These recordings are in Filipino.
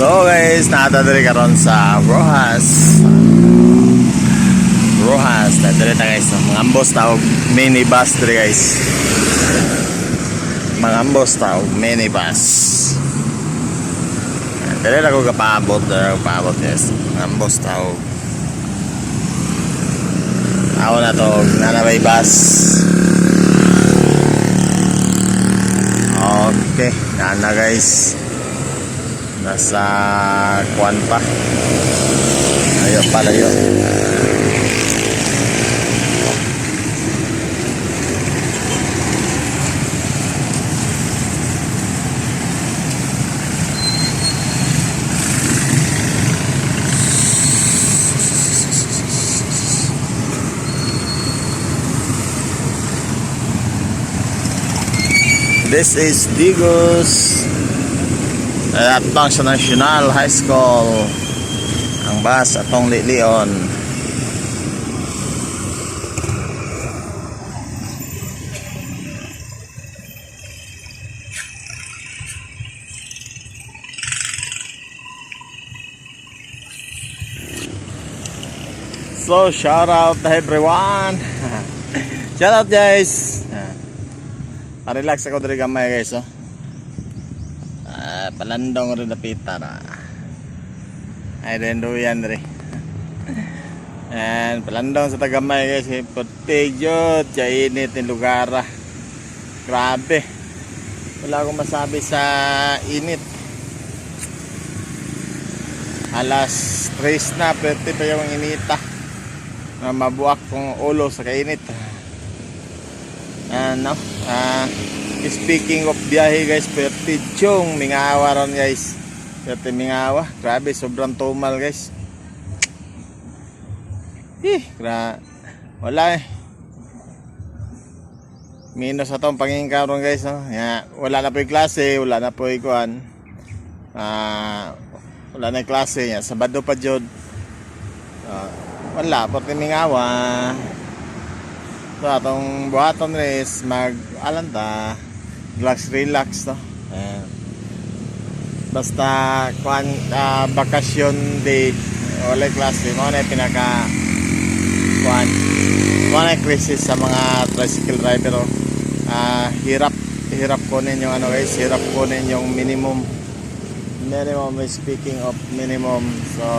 So guys, nakatadali karon sa Rojas, nadali na guys. Mga ambos tawag minibus dali guys. Mga ambos tawag minibus. Dali na ko kapaabot guys. Mga ambos tawag. Ako na to, nanabay bus. Okay, nana guys. Nasa kuwan pa. Ayun pala yun. This is Digos at Bangsa National High School. Ang bus atong Leon. So shout out to everyone. Shout out guys. Relax ako diri gamay guys, oh. Palandong rin napita na. Ay dendo yan diri. And palandong sa tagamay guys, putigyo, init ng lugar. Grabe. Wala akong masabi sa init. Alas 3 na, pwede pa yung inita. Mabuak kong ulo sa kainit. No? Speaking of biyahe guys, perti chong mingawa ron guys. Perti mingawa. Grabe, sobrang tumal guys. Wala eh. Minus atong pangingkaw ron guys, no? Wala na po yung klase, wala na po yung kuhan. Wala na yung klase. Sabado pa jod. Wala, perti mingawa. So atong buhaton res mag-alanta, relax to. Basta kuan bakasyon day wala klase mo na pinaka kuan crisis sa mga tricycle driver. Hirap kunin yung ano guys, hirap kunin yung minimum. Speaking of minimum, so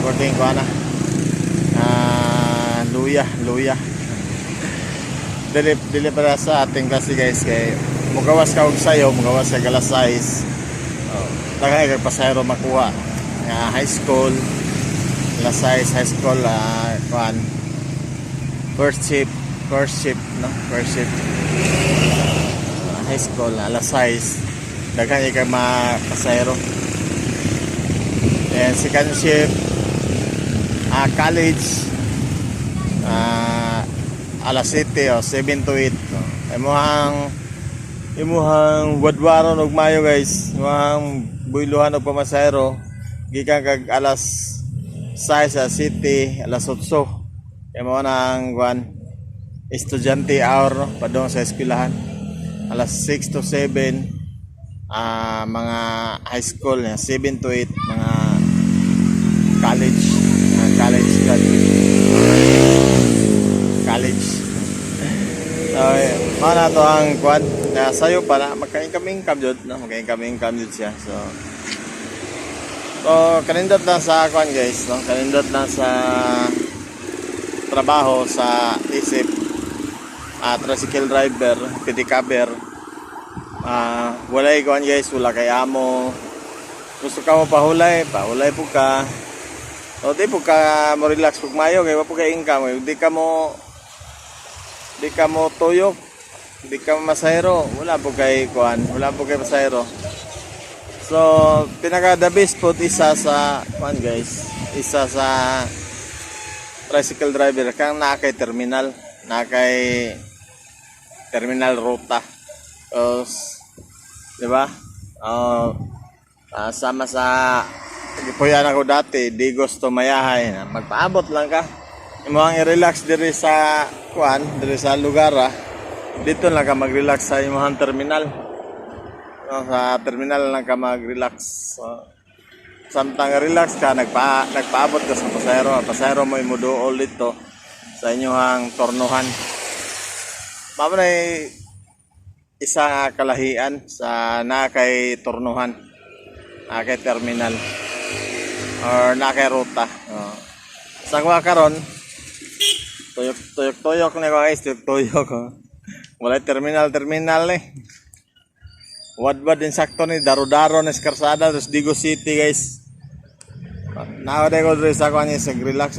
working ko na. Luya dili para sa ating klase guys, kay mugawas ka og sayo, mugawas sa galas size. Tagay kay pasahero makuha high school galas size, high school kuan first shift no, first shift high school alas size daghan kay pasahero. And second shift college alas 7 o 7 to 8 no? Imuhang wadwaron og mayo guys, imuhang buyluhan og pamasahero gikan kag alas 6 sa city alas 8 imo nang kuan estudyante hour no? Padong sa eskwelahan alas 6 to 7 mga high school 7 to 8 mga college so mana to ang kuan sayo para magkain kaming kamjud no, magkain kaming kamjud siya. So kanindot lang sa kuan guys no, kanindot lang sa trabaho sa isip tricycle driver, pedicabber. Walay kuan guys, wala kay amo. Gusto ka mo pahulay po ka. O di po ka mo relax pag mayo kay wapo kay income, di ka mo tuyok, di ka masahero, wala po kay kuan, wala po kay masahero. So pinaka the best po isa sa kuan guys, isa sa tricycle driver kang nakay terminal ruta. Di ba? Sama sa puyan ako dati, di gusto mayahay na magpaabot lang ka. Imo ang i-relax diri sa kuan, diri sa lugar dito lang ka mag-relax sa imong terminal. sa terminal lang ka mag-relax. Samtang relax ka, nagpaabot ka sa pasahero. Pasahero mo imuduol dito sa inyong tornuhan. Mamanay isa kalahian sa nakay tornuhan, nakay terminal, or nakay ruta. Sa kuha karon, tuyok-tuyok na guys, tuyok-tuyok. Wala terminal eh. Wadwad din sakto ni daro-daro na karsada terus Digo City guys. Nawade ko diri sa kanya sa relax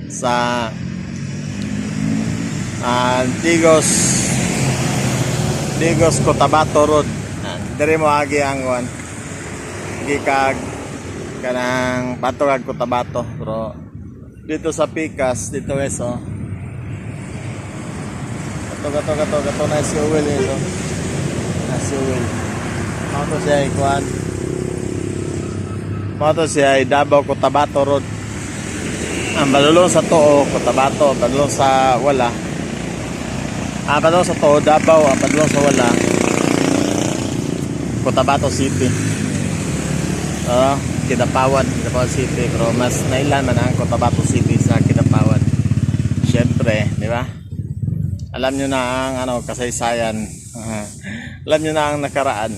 sa Digos Cotabato Road. Diri mo agi ang kuan. Gikag kanang Patog Cotabato. Pero dito sa Pikas dito guys Gato na si Will ito. Si Will. Mato siya ikuan. Mato siya Davao Cotabato Road. Ang balulong sa Too Cotabato, balulong sa wala. Balulong sa Too Davao, balulong sa wala Cotabato City. Kidapawan City, pero mas nailan man ang Cotabato City sa Kidapawan. Syempre, di ba? Alam nyo na ang kasaysayan. Alam nyo na ang nakaraan.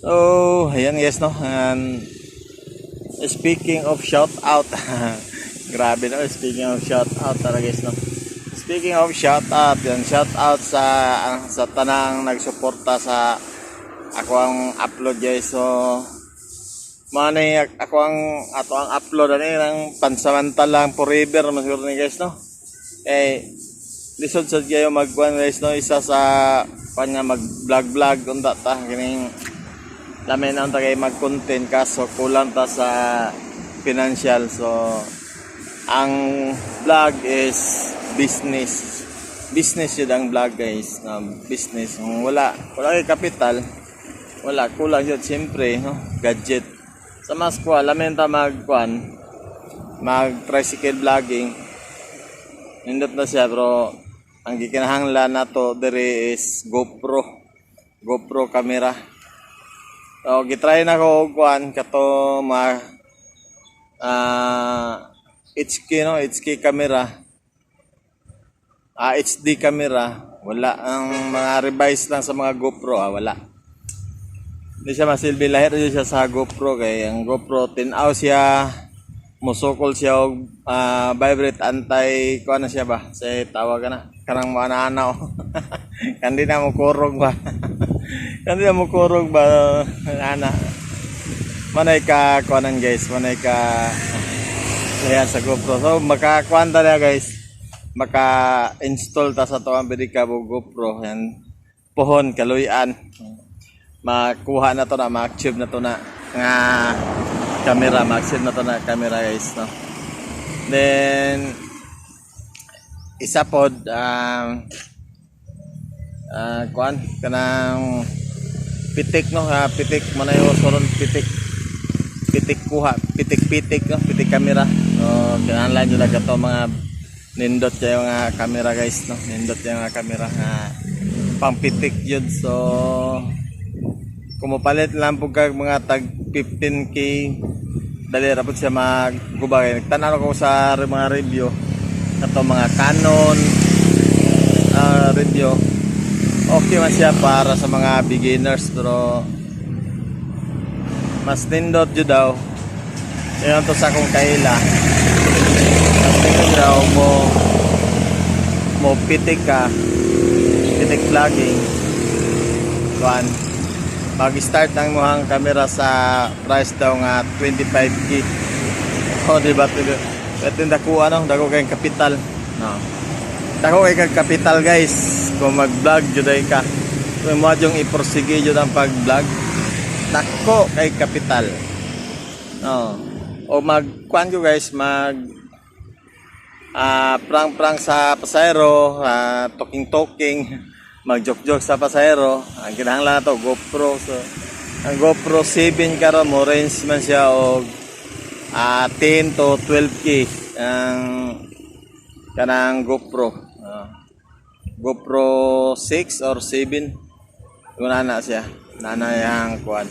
So, ayan guys, no? And speaking of shout out. Grabe no, speaking of shout out talaga guys, no? Speaking of shout out, yan, shout out sa tanang nagsuporta sa ako ang upload guys. So, manay ako ang upload ang pansamantalang forever man siguro ni guys, no? Lisod sa kayo magkuhan guys, no? Isa sa kanya mag-vlog unta ta kining lamin ang tagay mag-content kaso kulang ta sa financial. So ang vlog is business yun ang vlog guys, business. Wala kay kapital, wala, kulang yun siyempre, no? Gadget sa mas kuha lamin ta mag tricycle vlogging. Nindot na siya, pero ang gikinahanglan nato diri is GoPro camera. So gitry na ko og kato HK camera. HD camera. Wala ang mga revise lang sa mga GoPro, wala. Hindi siya masilbi, lahir siya sa GoPro kay ang GoPro tinaw siya. Musukol siya og vibrate anti kuan na siya ba say tawag na kanang mga nanaw. Kandi na mo kurog ba. Kandi na mo kurog ba ana. Manay ka kuanan guys, manay ka ayan sa GoPro. So makakuan ta na guys. Maka-install ta sa tuwang Pedicab GoPro yan. Pohon kaluyan. Makuha na to na, ma-achieve na to na nga camera, mag-set na to na camera guys, no? Then isa pod kuan kanang pitik, no? Pitik man ayo soron pitik kuha, pitik no, pitik camera. So kinahanglan jud ato mga nindot yung mga camera guys, no? Nindot yung mga camera pang pitik yun. So kumupalit lang po kag mga tag 15k dali rapod siya maggubay. Nagtanaw ko sa mga review ato mga Canon review, okay man siya para sa mga beginners, pero mas nindot jud daw yun to sa akong kaila. Mas nindot daw mo pitik vlogging kuan. Mag-start ang muhang camera sa price daw nga 25k. O diba? Ito dako kayong kapital. No. Dako kayong kapital guys. Kung mag-vlog juday ka. Kung mo yung iporsige jud ang pag-vlog. Dako kay kapital. No. O mag-kuan ko guys, prank sa pasahero, talking. Mag-joke sa pasahero. Ang kinahanglan na to GoPro. So ang GoPro 7 karon mo range man siya og 10 to 12k ang kanang GoPro 6 or 7 Kung ana siya, nanayang kuan.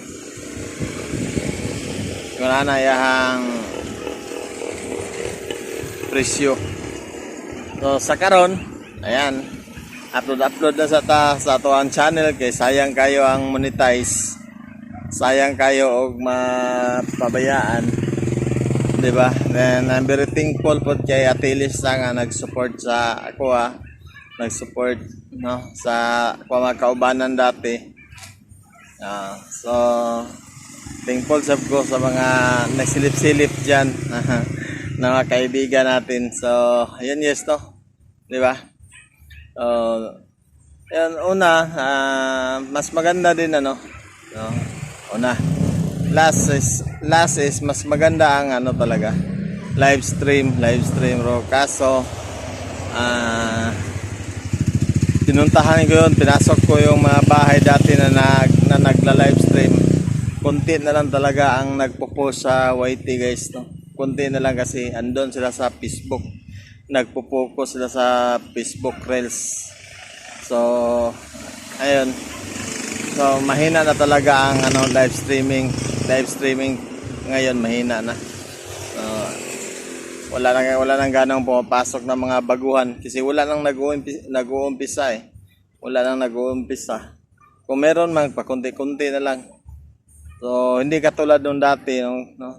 Kung nanayang presyo. So sa karon, ayan, upload na sa ato ang channel kay sayang kayo ang monetize. Sayang kayo og mapabayaan. 'Di ba? Then I'm very thankful po kay Atilis nga nag-support sa ako nag-support no sa mga kaubanan dati. So thankful sab ko sa mga nagsilip-silip diyan na mga kaibigan natin. So ayun yes to. 'Di ba? Yan mas maganda din no. Una. Last is mas maganda ang talaga. Live stream ro kaso pinuntahan ko yun, pinasok ko yung mga bahay dati na nagla-live stream. Kunti na lang talaga ang nagpo-post sa YT guys no. Kunti na lang kasi andon sila sa Facebook. Nagpo-focus sila sa Facebook Reels. So ayun. So mahina na talaga ang live streaming ngayon mahina na. Wala nang ganang pumapasok ng mga baguhan kasi wala nang nag-uumpisa eh. Wala nang nag-uumpisa. Kung meron man pakunti-kunti na lang. So hindi katulad nung dati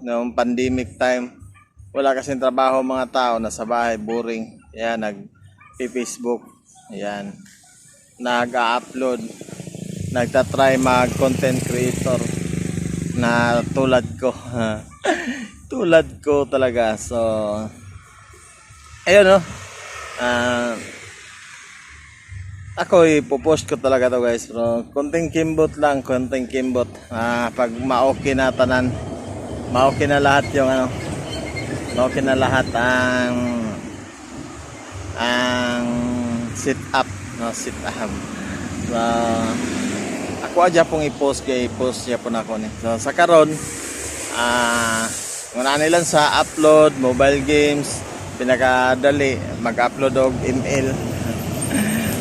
nung pandemic time. Wala kasing trabaho mga tao, nasa bahay, boring. Ayan, nag-Facebook. Ayan. Nag-upload. Nagtatry mag-content creator na tulad ko. Tulad ko talaga. So, ayun no. Ako ipopost ko talaga to guys. Pero konting kimbot lang, konting kimbot. Pag ma-okay na tanan, ma-okay na lahat yung ma-okay na lahat ang sit up, no, sit up. So, ako aja pong i-post siya po na ako ni. So sa karon muna nilang sa upload mobile games pinakadali mag-upload og email.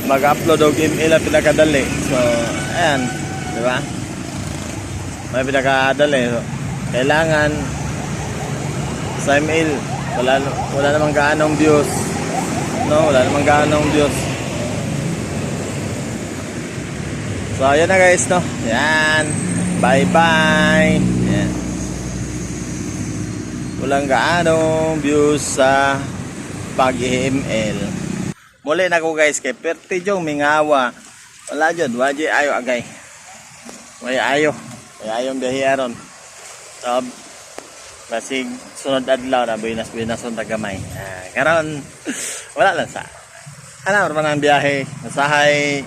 Mag-upload og email ang pinakadali. So ayan, di ba? May pinakadali. So, kailangan sa email wala namang gaanong views. No, wala namang gaanong views. So, ayan na guys, no? Yan. Bye-bye. Yan. Walang gaanong views sa pag-email. Muli na ko guys, kay perti yung mingawa. Wala dyan, waji ayo agay. Waji ayo. Waji ayong bihiyaron. So, basig sunod adlaw na binason tagamay. Karon wala lang sa. Naman ang biyahe. Usahay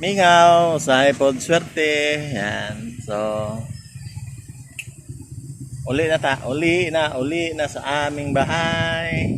mingaw, usahay pod swerte. Yan. So uli na sa aming bahay.